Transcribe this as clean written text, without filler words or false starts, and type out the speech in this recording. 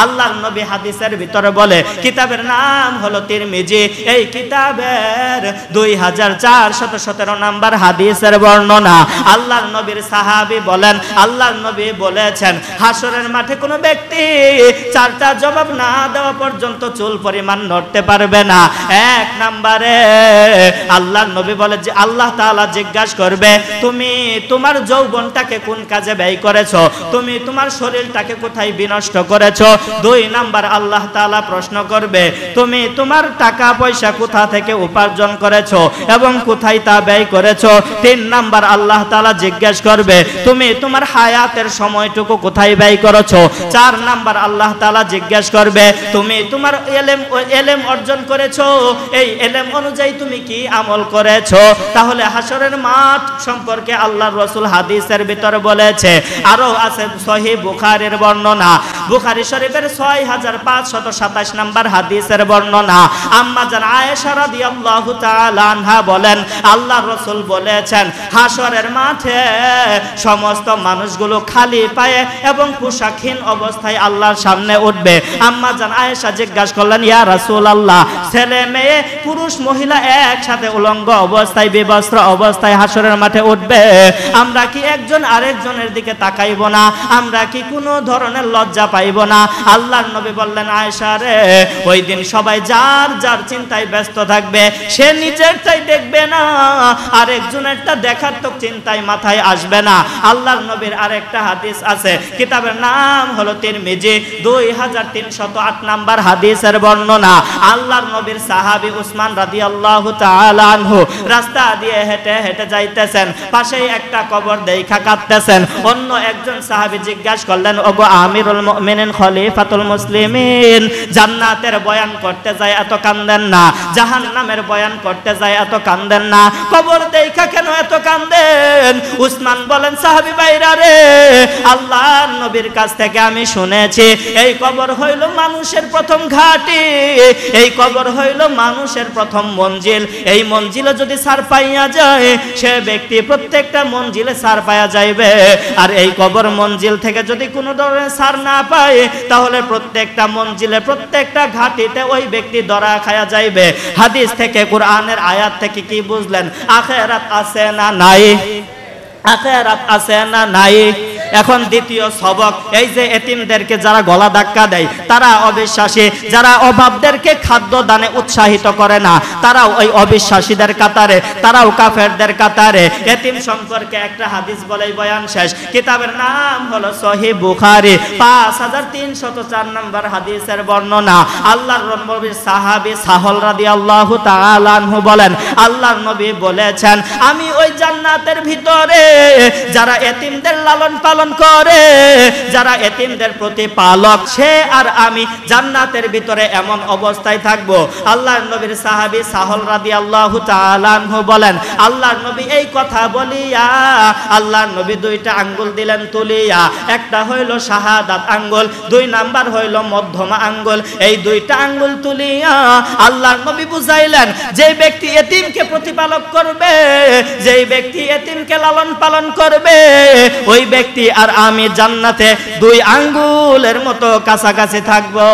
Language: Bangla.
আল্লাহর নবী হাদিসের ভিতরে বলে কিতাবের নাম হলো তিরমিজি। এই কিতাবের 2417 নাম্বার হাদিসের বর্ণনা। আল্লাহর নবীর সাহাবী বলেন আল্লাহর নবী বলেছেন হাসরের মাঠে কোনো ব্যক্তি 4টা জবাব না দেওয়া পর্যন্ত চুল পরিমাণ নড়তে পারবে না। এক নম্বরে আল্লাহর নবী বলে যে আল্লাহ তাআলা জিজ্ঞাসা করবে তুমি তোমার যৌবনটাকে কোন কাজে ব্যয় করেছো, তুমি তোমার শরীরটাকে কোথায় বিনষ্ট করেছো। 2 নাম্বার আল্লাহ তাআলা প্রশ্ন করবে তুমি তোমার টাকা পয়সা কোথা থেকে উপার্জন করেছো এবং কোথায় তা ব্যয় করেছো। 3 নাম্বার আল্লাহ তাআলা জিজ্ঞাসা করবে তুমি তোমার হায়াতের সময়টুকু কোথায় ব্যয় করেছো। 4 নাম্বার আল্লাহ তাআলা জিজ্ঞাসা করবে তুমি তোমার ইলম অর্জন করেছো, এই ইলম অনুযায়ী তুমি কি আমল করেছো। তাহলে হাসরের মাঠ সম্পর্কে আল্লাহর রাসূল হাদিসের ভিতরে বলেছে। আরো আছে সহিহ বুখারীর বর্ণনা, বুখারী শরীফের 6527 নাম্বার হাদিসের বর্ণনা। আম্মা জান আয়েশা রাদিয়াল্লাহু তাআলা আনহা বলেন আল্লাহর রাসূল বলেছেন হাসরের মাঠে সমস্ত মানুষগুলো খালি পায়ে এবং পোশাকহীন অবস্থায় আল্লাহর সামনে উঠবে। আম্মা জান আয়েশা জিজ্ঞাসা করলেন ইয়া রাসূলুল্লাহ ছেলে মেয়ে পুরুষ মহিলা একসাথে উলঙ্গ অবস্থায় বিবস্ত্র অবস্থায় হাসরের মাঠে উঠবে, আমরা কি একজন আরেকজনের দিকে তাকাইব না, আমরা কি কোনো ধরনের লজ্জা পাইব না। আল্লাহর নবী বললেন আয়েশা রে ওই দিন সবাই যার যার চিন্তায় ব্যস্ত থাকবে, সে নিজেরটাই দেখবে না, আরেকজনেরটা দেখার তো চিন্তায় মাথায় আসবে না। আল্লাহর নবীর আরেকটা হাদিস আছে কিতাবের নাম হলো তিরমিজি 2308 নাম্বার হাদিসের বর্ণনা। আল্লাহর নবীর সাহাবী উসমান রাদিয়াল্লাহু তাআলা আনহু রাস্তা দিয়ে হেঁটে হেঁটে যাইতেছেন, পাশেই একটা কবর দেখা কাঁদতেছেন। অন্য একজন সাহাবী জিজ্ঞাসা করলেন ওগো আমিরুল মুমিনিন খলিফাতুল মুসলিমিন জান্নাতের বয়ান করতে যায় এত কাঁদেন না, জাহান্নামের বয়ান করতে যায় এত কাঁদেন না, কবর দেখা কেন এত কাঁদেন। উসমান বলেন সাহাবী ভাইরা রে আল্লাহর নবীর কাছ থেকে আমি শুনেছি এই কবর হইল মানুষের প্রথম ঘাঁটি, এই কবর হইল মানুষের প্রথম মঞ্জিল, এই মঞ্জিলে যদি সার পাইয়া যায় সে ব্যক্তি প্রত্যেকটা মঞ্জিলে সার পাইয়া যাইবে, আর এই কবর মঞ্জিল থেকে যদি কোনো ধরনের সার না পায় তাহলে প্রত্যেকটা মঞ্জিলে প্রত্যেকটা ঘাটিতে ওই ব্যক্তি ধরা খায়া যাইবে। হাদিস থেকে কোরআনের আয়াত থেকে কি বুঝলেন? আখিরাত আছে না নাই? আখিরাত আছে না নাই? এখন দ্বিতীয় সবক, এই যে এতিমদেরকে যারা গলা ধাক্কা দেয় তারা অবিশ্বাসী, যারা অভাবদেরকে খাদ্য দানে উৎসাহিত করে না তারাও ওই অবিশ্বাসীদের কাতারে, তারাও কাফেরদের কাতারে। এতিম সম্পর্কে একটা হাদিস বলেই বয়ান শেষ। কিতাবের নাম হলো সহিহ বুখারী 5304 নম্বর হাদিসের বর্ণনা। আল্লাহর নবীর সাহাবী সাহল রাদিয়াল্লাহু তাআলা আনহু বলেন আল্লাহর নবী বলেছেন আমি ওই জান্নাতের ভিতরে যারা এতিমদের লালন পালন করে, যারা এতিমদের প্রতি পালক, সে আর আমি জান্নাতের ভিতরে এমন অবস্থায় থাকবো। আল্লাহর নবীর সাহাবী সাহল রাদিয়াল্লাহু তাআলা আনহু বলেন আল্লাহর নবী এই কথা বলিয়া আল্লাহর নবী 2টা আঙ্গুল দিলেন তুলিয়া, একটা হইল শাহাদাত আঙ্গুল, 2 নাম্বার হইল মধ্যমা আঙ্গুল। এই 2টা আঙ্গুল তুলিয়া আল্লাহর নবী বুঝাইলেন যে ব্যক্তি এতিমকে প্রতিপালক করবে, যেই ব্যক্তি এতিমকে লালন পালন করবে, ওই ব্যক্তি আর আমি জান্নাতে 2 আঙ্গুলের মতো কাছাকাছি থাকবো।